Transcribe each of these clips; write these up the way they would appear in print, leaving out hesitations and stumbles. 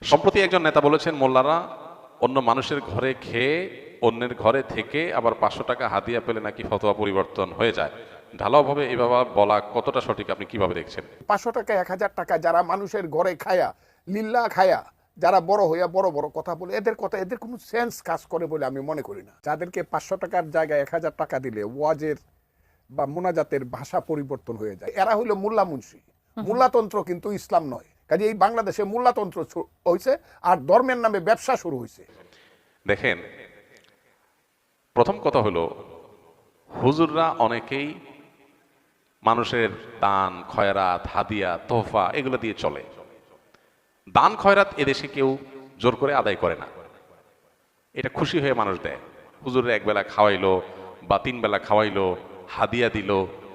সম্প্রতি একজন নেতা বলেছেন, মোল্লারা অন্য মানুষের ঘরে খেয়ে অন্যের ঘরে থেকে আবার 500 টাকা হাদিয়া পেলে নাকি ফতোয়া পরিবর্তন হয়ে যায়। ঢালাওভাবে এভাবে বলা কতটা সঠিক, আপনি কিভাবে দেখছেন? 500 টাকা 1000 টাকা যারা মানুষের ঘরে খায়া লিল্লা খায়া যারা বড় হইয়া বড় বড় কথা বলে, এদের কোনো সেন্স কাজ করে বলে আমি মনে করি না। যাদেরকে 500 টাকার জায়গায় 1000 টাকা দিলে ওয়াজের বা মোনাজাতের ভাষা পরিবর্তন হয়ে যায়, এরা হইল মোল্লা মুন্সি। মোল্লাতন্ত্র কিন্তু ইসলাম নয়। কাজে এই বাংলাদেশে মোল্লাতন্ত্র হয়েছে আর ধর্মের নামে ব্যবসা শুরু হয়েছে। দেখেন, প্রথম কথা হলো, হুজুররা অনেকেই মানুষের দান খয়রাত হাদিয়া তোহফা এগুলো দিয়ে চলে। দান খয়রাত এদেশে কেউ জোর করে আদায় করে না, এটা খুশি হয়ে মানুষ দেয়। হুজুরে একবেলা খাওয়াইলো বা 3 বেলা খাওয়াইলো, হাদিয়া দিল,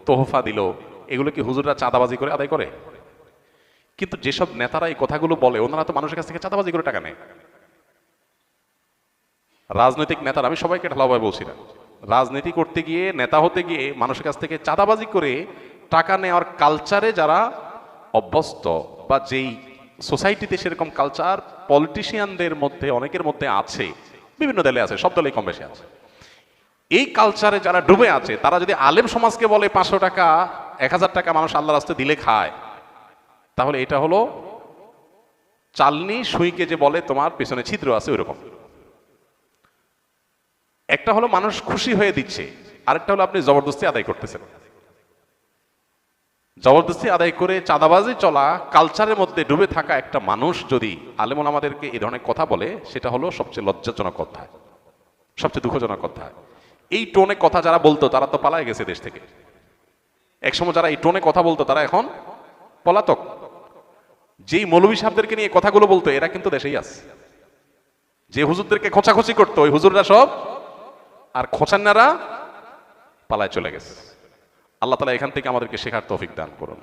তোহফা দিল, এগুলো কি হুজুররা চাঁদাবাজি করে আদায় করে? কিন্তু যেসব নেতারা এই কথাগুলো বলে, ওনারা তো মানুষের কাছ থেকে চাঁদাবাজি করে টাকা নেয়। রাজনৈতিক নেতারা, আমি সবাইকে ঢালাওভাবে বলছি না, রাজনীতি করতে গিয়ে নেতা হতে গিয়ে মানুষের কাছ থেকে চাঁদাবাজি করে টাকা নেওয়ার কালচারে যারা অভ্যস্ত, বা যেই সোসাইটিতে সেরকম কালচার পলিটিশিয়ানদের মধ্যে অনেকের মধ্যে আছে, বিভিন্ন দলে আছে, সব দলেই কম বেশি আছে, এই কালচারে যারা ডুবে আছে, তারা যদি আলেম সমাজকে বলে 500 টাকা 1000 টাকা মানুষ আল্লাহর রাস্তায় দিলে খায়, তাহলে এটা হলো চালনি সুইকে যে বলে তোমার পেছনে ছিদ্র আছে, ওইরকম। একটা হলো মানুষ খুশি হয়ে দিচ্ছে, আরেকটা হলো আপনি জবরদস্তি আদায় করতেছেন। জবরদস্তি আদায় করে চাঁদাবাজি চলা কালচারের মধ্যে ডুবে থাকা একটা মানুষ যদি আলেমুল আমাদেরকে এই ধরনের কথা বলে, সেটা হলো সবচেয়ে লজ্জাজনক কথা, সবচেয়ে দুঃখজনক কথা। এই টোনে কথা যারা বলতো তারা তো পালায় গেছে দেশ থেকে। একসময় যারা এই টোনে কথা বলতো তারা এখন পলাতক। যেই মৌলভী সাহেবদেরকে নিয়ে কথাগুলো বলতো এরা কিন্তু দেশেই আছে। যে হুজুরদেরকে খোঁচাখুচি করতো ওই হুজুররা সব আর খোঁচান্নারা পালায় চলে গেছে। আল্লাহ তাআলা এখান থেকে আমাদেরকে শেখার তৌফিক দান করুন।